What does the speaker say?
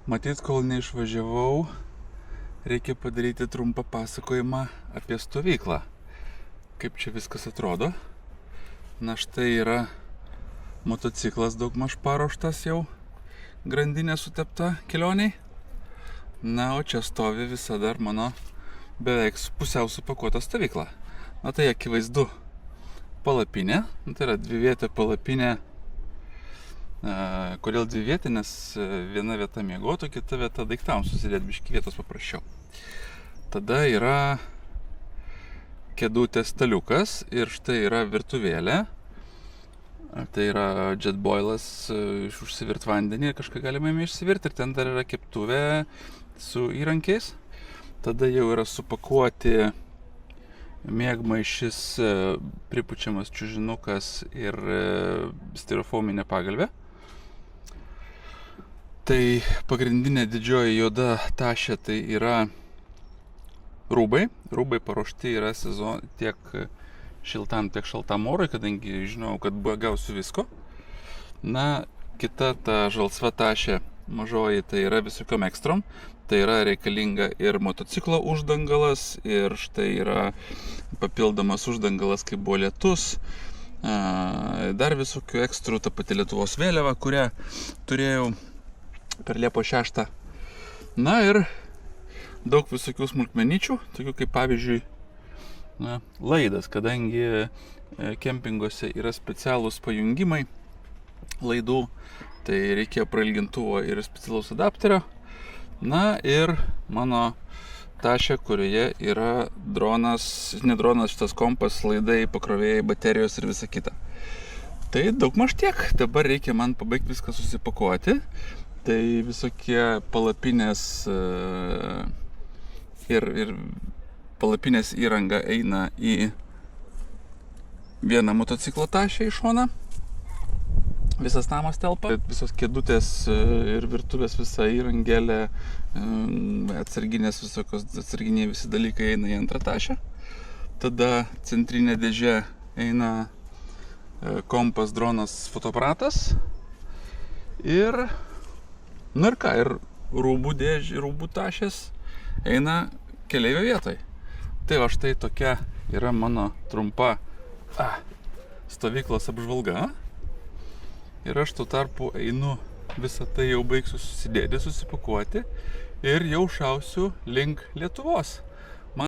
Matyt, kol neišvažiavau, reikia padaryti trumpą pasakojimą apie stovyklą. Kaip čia viskas atrodo. Na štai yra motociklas daugmaž paruoštas jau, grandinė sutepta kelioniai. Na, o čia stovi visa dar mano beveik pusiau supakuota stovykla. Na tai akivaizdu palapinė, tai yra dvivietė palapinė. Kodėl dvivietė, nes viena vieta miegotų, kita vieta daiktams susidėti, biškį vietos paprasčiau. Tada yra kėdutės staliukas ir štai yra virtuvėlė. Tai yra jetboilas, užsivirt vandenį ir kažką galima jame išsivirti. Ir ten dar yra keptuvė su įrankiais. Tada jau yra supakuoti miegmaišis, pripučiamas čiužinukas ir stirofominė pagalvė. Tai pagrindinė didžioji juoda tašė tai yra rūbai. Rūbai paruošti yra tiek šiltam, tiek šaltam orui, kadangi žinau, kad gausiu visko. Na, kita ta žalsva tašė mažoji tai yra visokiom ekstrom. Tai yra reikalinga ir motociklo uždangalas, ir štai yra papildomas uždangalas, kai buvo lietus. Dar visokių ekstrų, ta pati Lietuvos vėliava, kurią turėjau per Liepos 6. Na ir daug visokių smulkmenyčių, tokių kaip pavyzdžiui laidas, kadangi kempinguose yra specialūs pajungimai laidų, tai reikėjo prailgintuvo ir specialaus adapterio. Na ir mano tašė, kurioje yra dronas, ne dronas, šitas kompas, laidai, pakrovėjai, baterijos ir visa kita. Tai daugmaž tiek, dabar reikia man pabaigti viską susipakuoti. Tai visokie palapinės ir palapinės įranga eina į vieną motociklo tašę į šoną. Visas namas telpa. Visos kėdutės ir virtuvės visa įrangelė, atsarginiai visi dalykai eina į antrą tašę. Tada centrinė dėžė eina kompas, dronas, fotoaparatas. Ir rūbų tašės eina keleivio vietoj. Tai va štai tokia yra mano trumpa stovyklos apžvalga. Ir aš tuo tarpu einu visą tai jau baigsiu susidėti, susipakuoti ir jau šausiu link Lietuvos.